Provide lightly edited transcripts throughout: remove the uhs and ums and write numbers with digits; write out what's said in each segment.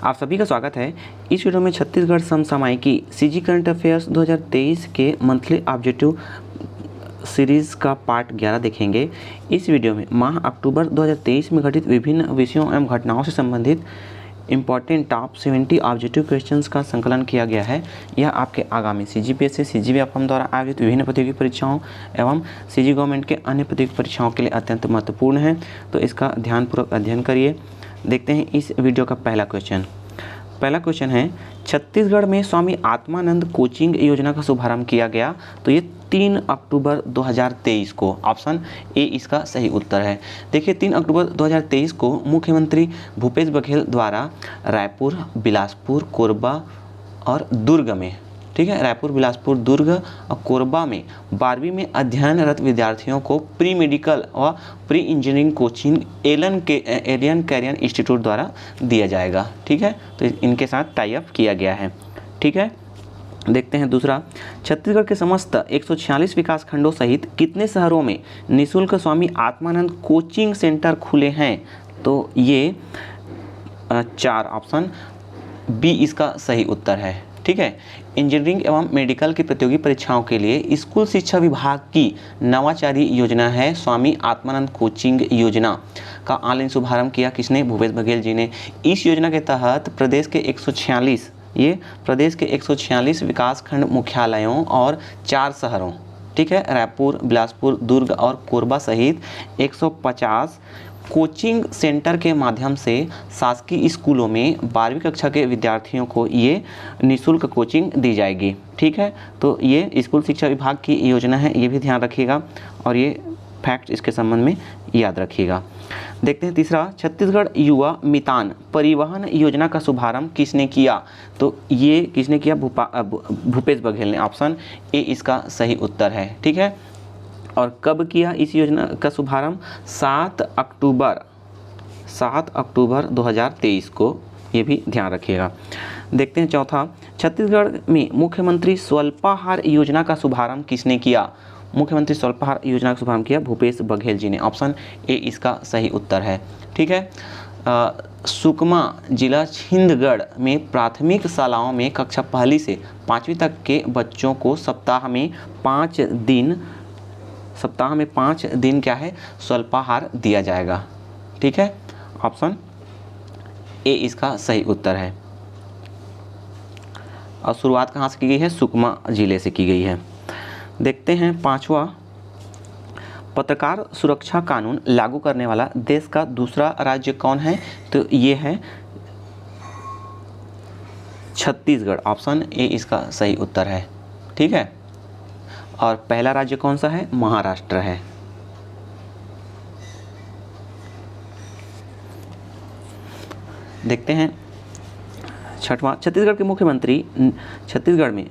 आप सभी का स्वागत है। इस वीडियो में छत्तीसगढ़ समसामयिकी सीजी करंट अफेयर्स 2023 के मंथली ऑब्जेक्टिव सीरीज़ का पार्ट 11 देखेंगे। इस वीडियो में माह अक्टूबर 2023 में घटित विभिन्न विषयों एवं घटनाओं से संबंधित इम्पॉर्टेंट टॉप 70 ऑब्जेक्टिव क्वेश्चंस का संकलन किया गया है। यह आपके आगामी CGPSC CGVFM द्वारा आयोजित विभिन्न प्रतियोगी परीक्षाओं एवं CG गवर्नमेंट के अन्य प्रतियोगी परीक्षाओं के लिए अत्यंत महत्वपूर्ण है, तो इसका ध्यानपूर्वक अध्ययन करिए। देखते हैं इस वीडियो का पहला क्वेश्चन है, छत्तीसगढ़ में स्वामी आत्मानंद कोचिंग योजना का शुभारंभ किया गया, तो ये 3 अक्टूबर 2023 को। ऑप्शन ए इसका सही उत्तर है। देखिए 3 अक्टूबर 2023 को मुख्यमंत्री भूपेश बघेल द्वारा रायपुर, बिलासपुर, कोरबा और दुर्ग में, ठीक है, रायपुर, बिलासपुर, दुर्ग और कोरबा में 12वीं में अध्ययनरत विद्यार्थियों को प्री मेडिकल व pre engineering coaching Allen Career Institute द्वारा दिया जाएगा। ठीक है, तो इनके साथ टाई अप किया गया है। ठीक है, देखते हैं दूसरा, छत्तीसगढ़ के समस्त 146 विकास खंडों सहित कितने शहरों में निःशुल्क स्वामी आत्मानंद कोचिंग सेंटर खुले हैं? तो ये 4, ऑप्शन बी इसका सही उत्तर है। ठीक है, इंजीनियरिंग एवं मेडिकल की प्रतियोगी परीक्षाओं के लिए स्कूल शिक्षा विभाग की नवाचारी योजना है स्वामी आत्मानंद कोचिंग योजना का ऑनलाइन शुभारंभ किया किसने? भूपेश बघेल जी ने। इस योजना के तहत प्रदेश के 146 विकासखंड मुख्यालयों और 4 शहरों, ठीक है, रायपुर, बिलासपुर, दुर्ग और कोरबा सहित 150 कोचिंग सेंटर के माध्यम से शासकीय स्कूलों में 12वीं कक्षा के विद्यार्थियों को ये निःशुल्क कोचिंग दी जाएगी। ठीक है, तो ये स्कूल शिक्षा विभाग की योजना है, ये भी ध्यान रखिएगा और ये फैक्ट इसके संबंध में याद रखिएगा। देखते हैं तीसरा, छत्तीसगढ़ युवा मितान परिवहन योजना का शुभारंभ किसने किया? तो ये किसने किया? भूपेश बघेल ने। ऑप्शन ए इसका सही उत्तर है। ठीक है, और कब किया इस योजना का शुभारंभ? 7 अक्टूबर 2023 को, ये भी ध्यान रखिएगा। देखते हैं चौथा, छत्तीसगढ़ में मुख्यमंत्री स्वल्पाहार योजना का शुभारंभ किसने किया? मुख्यमंत्री स्वल्पाहार योजना का शुभारंभ किया भूपेश बघेल जी ने। ऑप्शन ए इसका सही उत्तर है। ठीक है, सुकमा जिला छिंदगढ़ में प्राथमिक शालाओं में कक्षा 1 से 5वीं तक के बच्चों को सप्ताह में 5 दिन क्या है? स्वल्पाहार दिया जाएगा। ठीक है, ऑप्शन ए इसका सही उत्तर है। और शुरुआत कहाँ से की गई है? सुकमा जिले से की गई है। देखते हैं पांचवा, पत्रकार सुरक्षा कानून लागू करने वाला देश का दूसरा राज्य कौन है? तो ये है छत्तीसगढ़। ऑप्शन ए इसका सही उत्तर है। ठीक है, और पहला राज्य कौन सा है? महाराष्ट्र है। देखते हैं छठवां, छत्तीसगढ़ में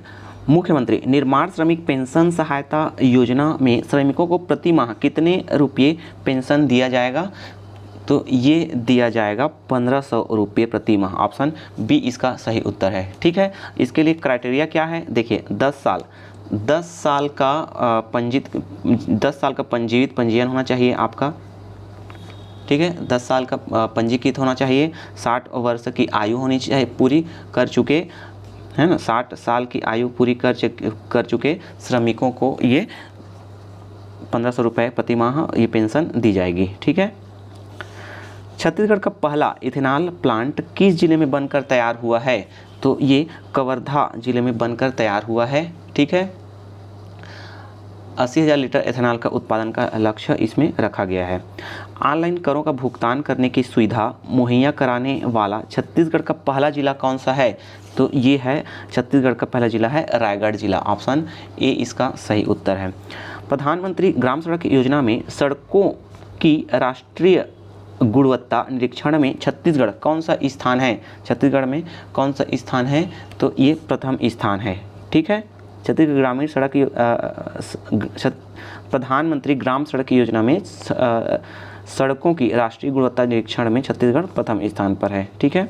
मुख्यमंत्री निर्माण श्रमिक पेंशन सहायता योजना में श्रमिकों को प्रति माह कितने रुपये पेंशन दिया जाएगा? तो ये दिया जाएगा 1500 रुपये प्रति माह। ऑप्शन बी इसका सही उत्तर है। ठीक है, इसके लिए क्राइटेरिया क्या है? देखिए 10 साल का पंजीकृत पंजीयन होना चाहिए आपका। ठीक है, 10 साल का पंजीकृत होना चाहिए। 60 वर्ष की आयु होनी चाहिए, पूरी कर चुके है ना, 60 साल की आयु पूरी कर चुके श्रमिकों को ये 1500 रुपये प्रति माह ये पेंशन दी जाएगी। ठीक है, छत्तीसगढ़ का पहला इथेनॉल प्लांट किस जिले में बनकर तैयार हुआ है? तो ये कवर्धा जिले में बनकर तैयार हुआ है। ठीक है, 80,000 लीटर एथेनॉल का उत्पादन का लक्ष्य इसमें रखा गया है। ऑनलाइन करों का भुगतान करने की सुविधा मुहैया कराने वाला छत्तीसगढ़ का पहला जिला कौन सा है? तो ये है छत्तीसगढ़ का पहला जिला है रायगढ़ जिला। ऑप्शन ए इसका सही उत्तर है। प्रधानमंत्री ग्राम सड़क योजना में सड़कों की राष्ट्रीय गुणवत्ता निरीक्षण में छत्तीसगढ़ कौन सा स्थान है? छत्तीसगढ़ में कौन सा स्थान है? तो ये प्रथम स्थान है। ठीक है, छत्तीसगढ़ ग्रामीण सड़क प्रधानमंत्री ग्राम सड़क योजना में सड़कों की राष्ट्रीय गुणवत्ता निरीक्षण में छत्तीसगढ़ प्रथम स्थान पर है। ठीक है,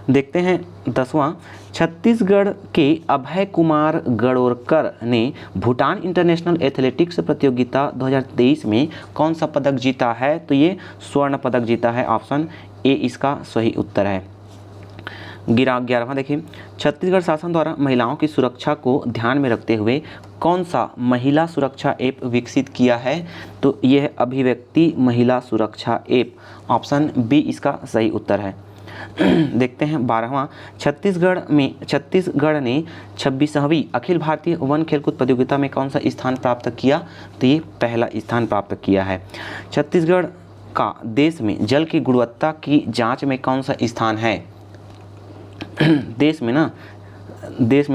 देखते हैं 10वां, छत्तीसगढ़ के अभय कुमार गणोरकर ने भूटान इंटरनेशनल एथलेटिक्स प्रतियोगिता 2023 में कौन सा पदक जीता है? तो ये स्वर्ण पदक जीता है। ऑप्शन ए इसका सही उत्तर है। 11वां देखिए, छत्तीसगढ़ शासन द्वारा महिलाओं की सुरक्षा को ध्यान में रखते हुए कौन सा महिला सुरक्षा ऐप विकसित किया है? तो यह है अभिव्यक्ति महिला सुरक्षा ऐप। ऑप्शन बी इसका सही उत्तर है। देखते हैं 12वां, छत्तीसगढ़ ने 26वीं अखिल भारतीय वन खेलकूद प्रतियोगिता में कौन सा स्थान प्राप्त किया? तो ये पहला स्थान प्राप्त किया है। छत्तीसगढ़ का देश में जल की गुणवत्ता की जांच में कौन सा स्थान है? देश में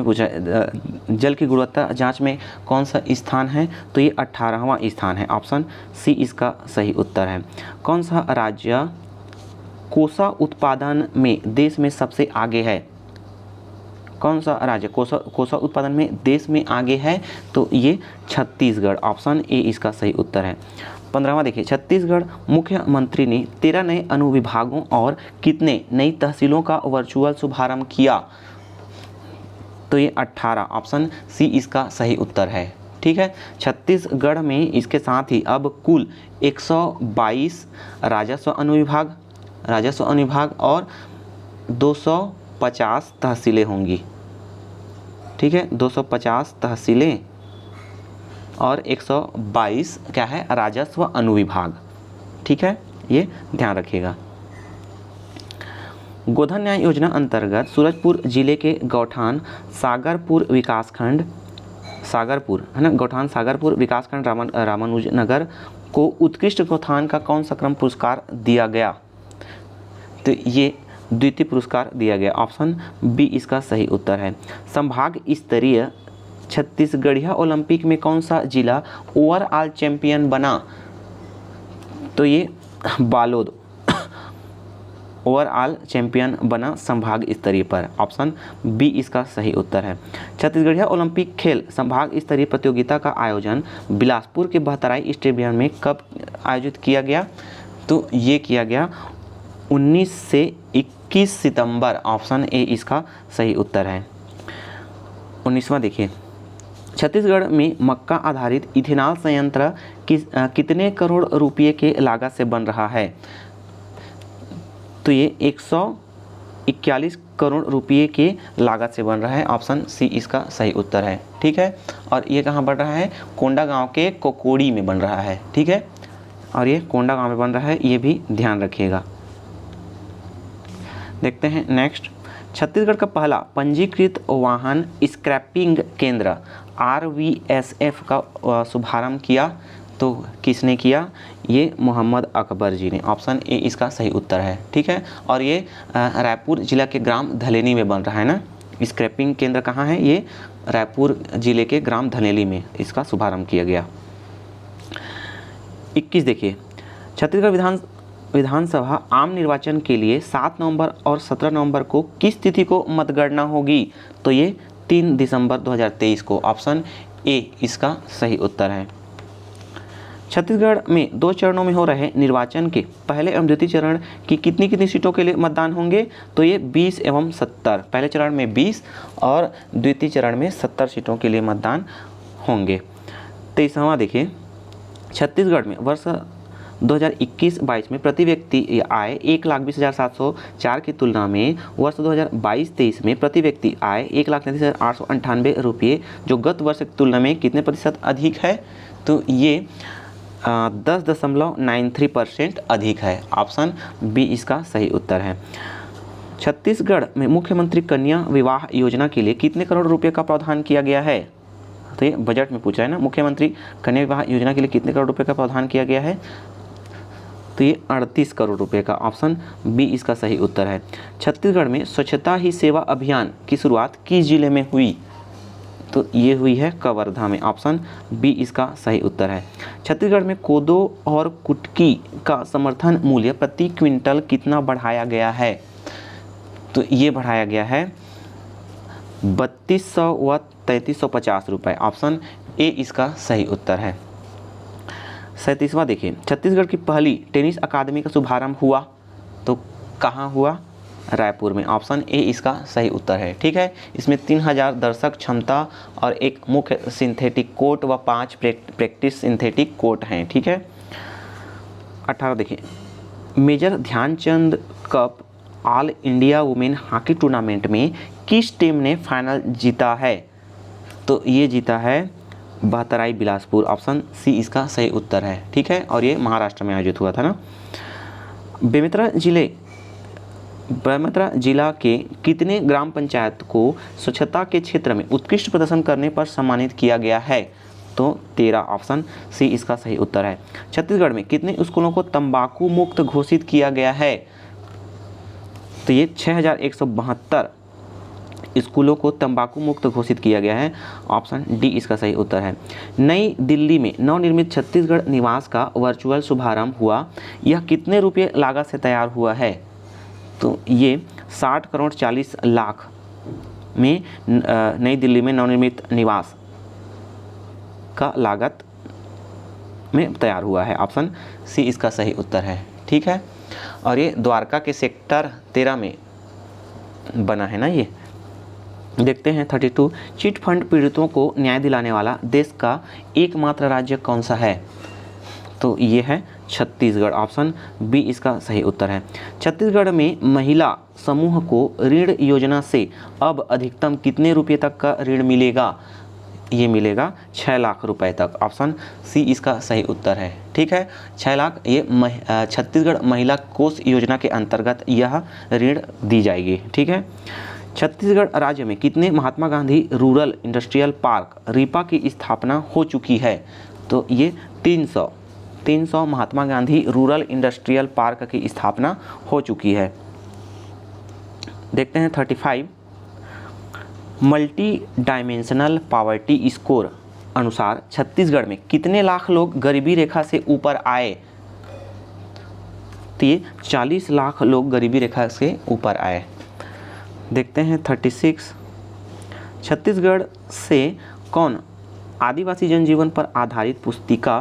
पूछा जल की गुणवत्ता जांच में कौन सा स्थान है? तो ये 18वां स्थान है। ऑप्शन सी इसका सही उत्तर है। कौन सा राज्य कोसा उत्पादन में देश में सबसे आगे है? कौन सा राज्य कोसा उत्पादन में देश में आगे है? तो ये छत्तीसगढ़। ऑप्शन ए इसका सही उत्तर है। 15वां देखिए, छत्तीसगढ़ मुख्यमंत्री ने 13 नए अनुविभागों और कितने नई तहसीलों का वर्चुअल शुभारंभ किया? तो ये 18। ऑप्शन सी इसका सही उत्तर है। ठीक है, छत्तीसगढ़ में इसके साथ ही अब कुल 122 राजस्व अनुविभाग और 250 तहसीलें होंगी। ठीक है, 250 तहसीलें और 122 क्या है? राजस्व अनुविभाग। ठीक है, ये ध्यान रखिएगा। गोधन न्याय योजना अंतर्गत सूरजपुर जिले के गौठान सागरपुर विकासखंड विकासखंड रामानुजनगर को उत्कृष्ट गौठान का कौन सा क्रम पुरस्कार दिया गया? तो ये द्वितीय पुरस्कार दिया गया। ऑप्शन बी इसका सही उत्तर है। संभाग स्तरीय छत्तीसगढ़िया ओलंपिक में कौन सा जिला ओवरऑल चैंपियन बना? तो ये बालोद ओवरऑल चैंपियन बना संभाग स्तरीय पर। ऑप्शन बी इसका सही उत्तर है। छत्तीसगढ़िया ओलंपिक खेल संभाग स्तरीय प्रतियोगिता का आयोजन बिलासपुर के बहतराई स्टेडियम में कब आयोजित किया गया? तो ये किया गया 19 से 21 सितंबर। ऑप्शन ए इसका सही उत्तर है। 19वां देखिए, छत्तीसगढ़ में मक्का आधारित इथेनॉल संयंत्र कितने करोड़ रुपये के लागत से बन रहा है? तो ये 141 करोड़ रुपये के लागत से बन रहा है। ऑप्शन सी इसका सही उत्तर है। ठीक है, और ये कहाँ बन रहा है? कोंडा गांव के कोकोड़ी में बन रहा है। ठीक है, और ये कोंडा गांव में बन रहा है, ये भी ध्यान रखिएगा। देखते हैं नेक्स्ट, छत्तीसगढ़ का पहला पंजीकृत वाहन स्क्रैपिंग केंद्र RVSF का शुभारंभ किया? तो किसने किया? ये मोहम्मद अकबर जी ने। ऑप्शन ए इसका सही उत्तर है। ठीक है, और ये रायपुर जिला के ग्राम धलेनी में बन रहा है ना। स्क्रैपिंग केंद्र कहाँ है? ये रायपुर जिले के ग्राम धलेनी में इसका शुभारंभ किया गया। 21 देखिए, छत्तीसगढ़ विधानसभा आम निर्वाचन के लिए 7 नवंबर और 17 नवंबर को किस तिथि को मतगणना होगी? तो ये 3 दिसंबर 2023 को। ऑप्शन ए इसका सही उत्तर है। छत्तीसगढ़ में 2 चरणों में हो रहे निर्वाचन के पहले एवं द्वितीय चरण की कितनी सीटों के लिए मतदान होंगे? तो ये 20 एवं 70। पहले चरण में 20 और द्वितीय चरण में 70 सीटों के लिए मतदान होंगे। 23वां देखिए, छत्तीसगढ़ में वर्ष 2021-22 में प्रति व्यक्ति आय 1,20,704 की तुलना में वर्ष 2022-23 में प्रति व्यक्ति आय 1,33,898 रुपये, जो गत वर्ष की तुलना में कितने प्रतिशत अधिक है? तो ये 10.93% अधिक है। ऑप्शन बी इसका सही उत्तर है। छत्तीसगढ़ में मुख्यमंत्री कन्या विवाह योजना के लिए कितने करोड़ रुपए का प्रावधान किया गया है? तो ये बजट में पूछा है ना, मुख्यमंत्री कन्या विवाह योजना के लिए कितने करोड़ रुपए का प्रावधान किया गया है? तो ये 38 करोड़ रुपए का। ऑप्शन बी इसका सही उत्तर है। छत्तीसगढ़ में स्वच्छता ही सेवा अभियान की शुरुआत किस जिले में हुई? तो ये हुई है कवर्धा में। ऑप्शन बी इसका सही उत्तर है। छत्तीसगढ़ में कोदो और कुटकी का समर्थन मूल्य प्रति क्विंटल कितना बढ़ाया गया है? तो ये बढ़ाया गया है 3200 व 3350 रुपये। ऑप्शन ए इसका सही उत्तर है। 37वां देखिए, छत्तीसगढ़ की पहली टेनिस अकादमी का शुभारंभ हुआ तो कहाँ हुआ? रायपुर में। ऑप्शन ए इसका सही उत्तर है। ठीक है, इसमें 3000 दर्शक क्षमता और एक मुख्य सिंथेटिक कोर्ट व 5 प्रैक्टिस सिंथेटिक कोर्ट हैं। ठीक है, 18 देखिए, major Dhyanchand cup all India women hockey tournament में किस टीम ने फाइनल जीता है? तो ये जीता है बहतराई बिलासपुर। ऑप्शन सी इसका सही उत्तर है। ठीक है, और ये महाराष्ट्र में आयोजित हुआ था ना। बेमेतरा जिला के कितने ग्राम पंचायत को स्वच्छता के क्षेत्र में उत्कृष्ट प्रदर्शन करने पर सम्मानित किया गया है? तो 13। ऑप्शन सी इसका सही उत्तर है। छत्तीसगढ़ में कितने स्कूलों को तंबाकू मुक्त घोषित किया गया है? तो ये 6172 स्कूलों को तंबाकू मुक्त घोषित किया गया है। ऑप्शन डी इसका सही उत्तर है। नई दिल्ली में नवनिर्मित छत्तीसगढ़ निवास का वर्चुअल शुभारंभ हुआ। यह कितने रुपये लागत से तैयार हुआ है? तो ये 60 करोड़ 40 लाख में नई दिल्ली में नवनिर्मित निवास का लागत में तैयार हुआ है। ऑप्शन सी इसका सही उत्तर है। ठीक है, और ये द्वारका के सेक्टर 13 में बना है ना। ये देखते हैं 32। चिट फंड पीड़ितों को न्याय दिलाने वाला देश का एकमात्र राज्य कौन सा है? तो ये है छत्तीसगढ़। ऑप्शन बी इसका सही उत्तर है। छत्तीसगढ़ में महिला समूह को ऋण योजना से अब अधिकतम कितने रुपये तक का ऋण मिलेगा? ये मिलेगा 6 लाख रुपए तक। ऑप्शन सी इसका सही उत्तर है। ठीक है, 6 लाख ये छत्तीसगढ़ महिला कोष योजना के अंतर्गत यह ऋण दी जाएगी। ठीक है, छत्तीसगढ़ राज्य में कितने Mahatma Gandhi rural industrial park RIPA की स्थापना हो चुकी है? तो ये 300 Mahatma Gandhi rural industrial park की स्थापना हो चुकी है। देखते हैं 35। मल्टी डायमेंशनल पॉवर्टी स्कोर अनुसार छत्तीसगढ़ में कितने लाख लोग गरीबी रेखा से ऊपर आए? तो ये 40 लाख लोग गरीबी रेखा से ऊपर आए। देखते हैं 36। छत्तीसगढ़ से कौन आदिवासी जनजीवन पर आधारित पुस्तिका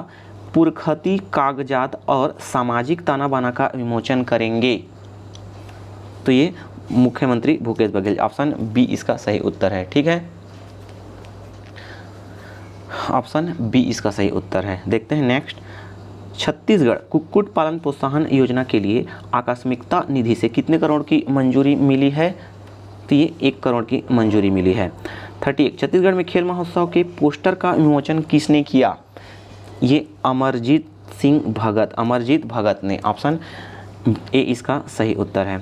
पुरखती कागजात और सामाजिक ताना बाना का विमोचन करेंगे? तो ये मुख्यमंत्री भूपेश बघेल। ऑप्शन बी इसका सही उत्तर है। ठीक है, ऑप्शन बी इसका सही उत्तर है। देखते हैं नेक्स्ट। छत्तीसगढ़ कुक्कुट पालन प्रोत्साहन योजना के लिए आकस्मिकता निधि से कितने करोड़ की मंजूरी मिली है? तो ये 1 करोड़ की मंजूरी मिली है। 31। छत्तीसगढ़ में खेल महोत्सव के पोस्टर का विमोचन किसने किया? ये अमरजीत भगत ने। ऑप्शन ए इसका सही उत्तर है।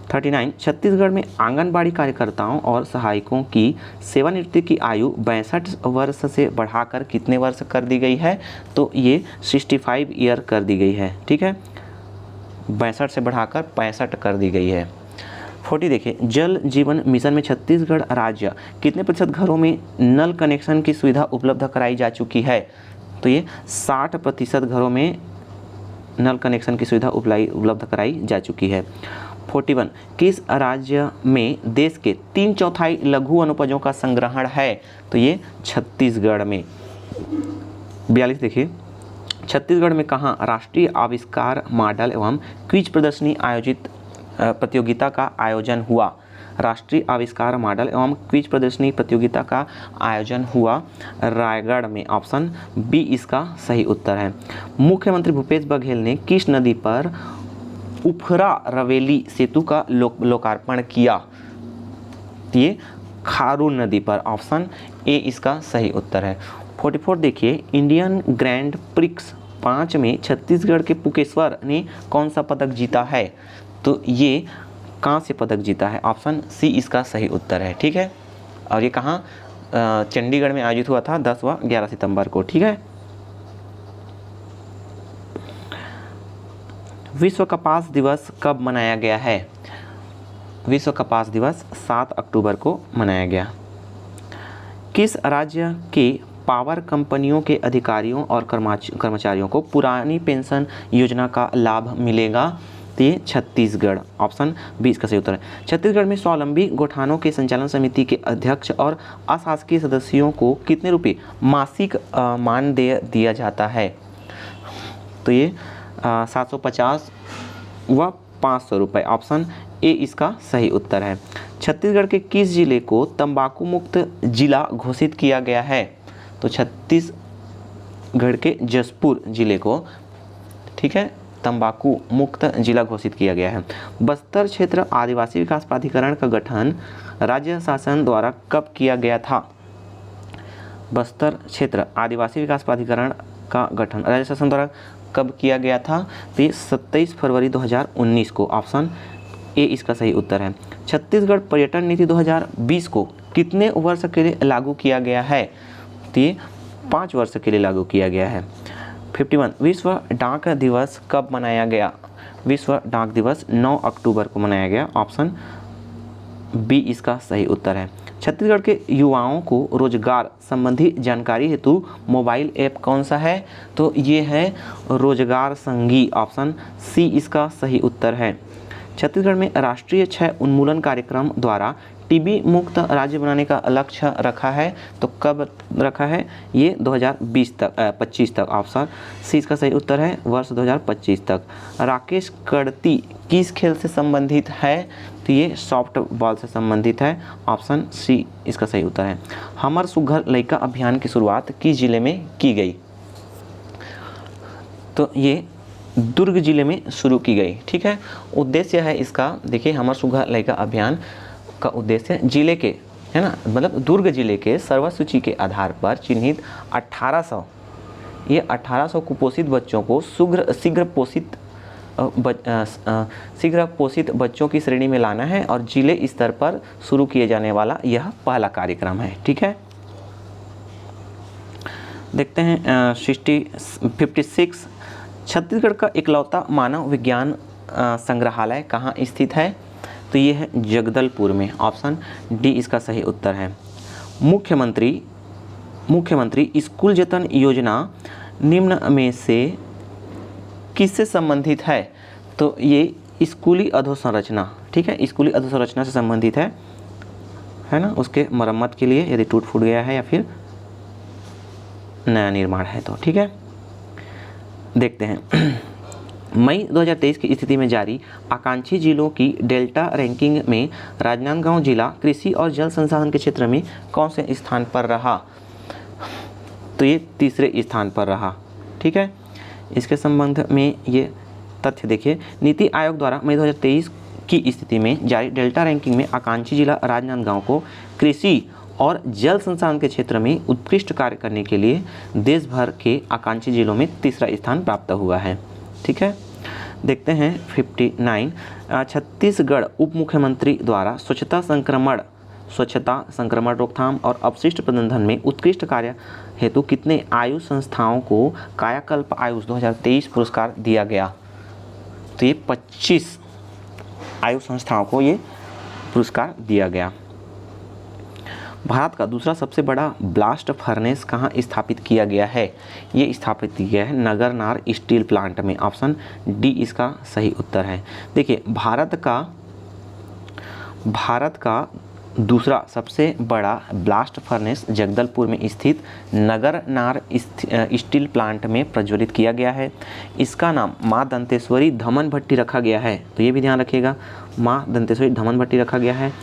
39। छत्तीसगढ़ में आंगनबाड़ी कार्यकर्ताओं और सहायकों की सेवानिवृत्ति की आयु 62 वर्ष से बढ़ाकर कितने वर्ष कर दी गई है? तो ये 65 ईयर कर दी गई है। ठीक है, 62 से बढ़ाकर 65 कर दी गई है। 40 देखिए, जल जीवन मिशन में छत्तीसगढ़ राज्य कितने प्रतिशत घरों में नल कनेक्शन की सुविधा उपलब्ध कराई जा चुकी है? तो ये 60% घरों में नल कनेक्शन की सुविधा उपलब्ध कराई जा चुकी है। 41। किस राज्य में देश के 3/4 लघु अनुपजों का संग्रहण है? तो ये छत्तीसगढ़ में। 42 देखिए, छत्तीसगढ़ में कहाँ राष्ट्रीय आविष्कार मॉडल एवं क्विज प्रदर्शनी आयोजित प्रतियोगिता का आयोजन हुआ? राष्ट्रीय आविष्कार मॉडल एवं क्विज प्रदर्शनी प्रतियोगिता का आयोजन हुआ रायगढ़ में। ऑप्शन बी इसका सही उत्तर है। मुख्यमंत्री भूपेश बघेल ने किस नदी पर उफरा रवेली सेतु का लोकार्पण किया? ये खारून नदी पर। ऑप्शन ए इसका सही उत्तर है। 44 देखिए, इंडियन ग्रैंड प्रिक्स 5 में छत्तीसगढ़ के पुकेश्वर ने कौन सा पदक जीता है? तो ये कांस्य पदक जीता है। ऑप्शन सी इसका सही उत्तर है। ठीक है, और ये कहाँ चंडीगढ़ में आयोजित हुआ था 10 व 11 सितंबर को। ठीक है, विश्व कपास दिवस कब मनाया गया है? विश्व कपास दिवस 7 अक्टूबर को मनाया गया। किस राज्य के पावर कंपनियों के अधिकारियों और कर्मचारियों को पुरानी पेंशन योजना का लाभ मिलेगा? तो ये छत्तीसगढ़। ऑप्शन बी इसका सही उत्तर है। छत्तीसगढ़ में स्वावलंबी गौठानों के संचालन समिति के अध्यक्ष और अशासकीय सदस्यों को कितने रुपये मासिक मानदेय दिया जाता है? तो ये 750 व 500 रुपये। ऑप्शन ए इसका सही उत्तर है। छत्तीसगढ़ के किस जिले को तंबाकू मुक्त जिला घोषित किया गया है? तो छत्तीसगढ़ के जशपुर जिले को, ठीक है, तंबाकू मुक्त जिला घोषित किया गया है। बस्तर क्षेत्र आदिवासी विकास प्राधिकरण का गठन राज्य शासन द्वारा कब किया गया था? बस्तर क्षेत्र आदिवासी विकास प्राधिकरण का गठन राज्य शासन द्वारा कब किया गया था? तो ये 27 फरवरी 2019 को। ऑप्शन ए इसका सही उत्तर है। छत्तीसगढ़ पर्यटन नीति 2020 को कितने वर्ष के लिए लागू किया गया है? तो ये 5 वर्ष के लिए लागू किया गया है। 51 विश्व डाक दिवस कब मनाया गया? विश्व डाक दिवस 9 अक्टूबर को मनाया गया। ऑप्शन बी इसका सही उत्तर है। छत्तीसगढ़ के युवाओं को रोजगार संबंधी जानकारी हेतु मोबाइल ऐप कौन सा है? तो ये है रोजगार संगी। ऑप्शन सी इसका सही उत्तर है। छत्तीसगढ़ में राष्ट्रीय क्षय उन्मूलन कार्यक्रम द्वारा टीबी मुक्त राज्य बनाने का लक्ष्य रखा है, तो कब रखा है? ये 2025 तक। ऑप्शन सी इसका सही उत्तर है, वर्ष 2025 तक। राकेश कड़ती किस खेल से संबंधित है? तो ये सॉफ्ट बॉल से संबंधित है। ऑप्शन सी इसका सही उत्तर है। हमर सुघर लइका अभियान की शुरुआत किस जिले में की गई? तो ये दुर्ग जिले में शुरू की गई। ठीक है। उद्देश्य है इसका, देखिए, हमर सुघर लइका अभियान का उद्देश्य जिले के, है ना, मतलब दुर्ग जिले के सर्वसूची के आधार पर चिन्हित 1800 कुपोषित बच्चों को शीघ्र पोषित बच्चों की श्रेणी में लाना है और जिले स्तर पर शुरू किए जाने वाला यह पहला कार्यक्रम है। ठीक है। देखते हैं 56 छत्तीसगढ़ का इकलौता मानव विज्ञान संग्रहालय कहाँ स्थित है? तो ये है जगदलपुर में। ऑप्शन डी इसका सही उत्तर है। मुख्यमंत्री स्कूल जतन योजना निम्न में से किससे संबंधित है? तो ये स्कूली अधोसंरचना, ठीक है, स्कूली अधोसंरचना से संबंधित है ना, उसके मरम्मत के लिए, यदि टूट फूट गया है या फिर नया निर्माण है तो। ठीक है। देखते हैं मई 2023 की स्थिति में जारी आकांक्षी जिलों की डेल्टा रैंकिंग में राजनांदगांव जिला कृषि और जल संसाधन के क्षेत्र में कौन से स्थान पर रहा? तो ये तीसरे स्थान पर रहा। ठीक है। इसके संबंध में ये तथ्य देखिए, नीति आयोग द्वारा मई 2023 की स्थिति में जारी डेल्टा रैंकिंग में आकांक्षी जिला राजनांदगांव को कृषि और जल संसाधन के क्षेत्र में उत्कृष्ट कार्य करने के लिए देश भर के आकांक्षी जिलों में तीसरा स्थान प्राप्त हुआ है। ठीक है। देखते हैं 59 छत्तीसगढ़ उप मुख्यमंत्री द्वारा स्वच्छता संक्रमण रोकथाम और अपशिष्ट प्रबंधन में उत्कृष्ट कार्य हेतु कितने आयुष संस्थाओं को कायाकल्प आयुष 2023 पुरस्कार दिया गया? तो ये 25 आयुष संस्थाओं को ये पुरस्कार दिया गया। भारत का दूसरा सबसे बड़ा ब्लास्ट फर्नेस कहाँ स्थापित किया गया है? ये स्थापित किया गया है नगरनार स्टील प्लांट में। ऑप्शन डी इसका सही उत्तर है। देखिए, भारत का दूसरा सबसे बड़ा ब्लास्ट फर्नेस जगदलपुर में स्थित नगरनार स्टील प्लांट में प्रज्वलित किया गया है। इसका नाम माँ दंतेश्वरी धमन भट्टी रखा गया है, तो ये भी ध्यान रखिएगा, माँ दंतेश्वरी धमन भट्टी रखा गया है।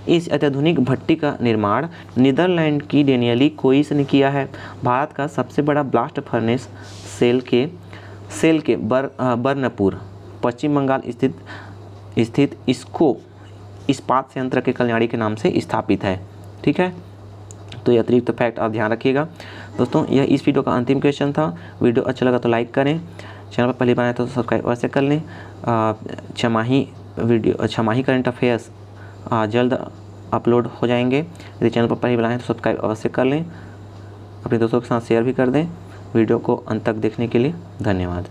इस अत्याधुनिक भट्टी का निर्माण नीदरलैंड की डेनियली कोइस ने किया है। भारत का सबसे बड़ा ब्लास्ट फर्नेस सेल के बर्नपुर पश्चिम बंगाल स्थित इसको इस्पात संयंत्र के कल्याणी के नाम से स्थापित है। ठीक है। तो ये अतिरिक्त फैक्ट आप ध्यान रखिएगा। दोस्तों, यह इस वीडियो का अंतिम क्वेश्चन था। वीडियो अच्छा लगा तो लाइक करें, चैनल पर पहली बार आए तो सब्सक्राइब अवश्य कर लें। छमाही करंट अफेयर्स जल्द अपलोड हो जाएंगे। यदि चैनल पर पहली बार आए तो सब्सक्राइब अवश्य कर लें, अपने दोस्तों के साथ शेयर भी कर दें। वीडियो को अंत तक देखने के लिए धन्यवाद।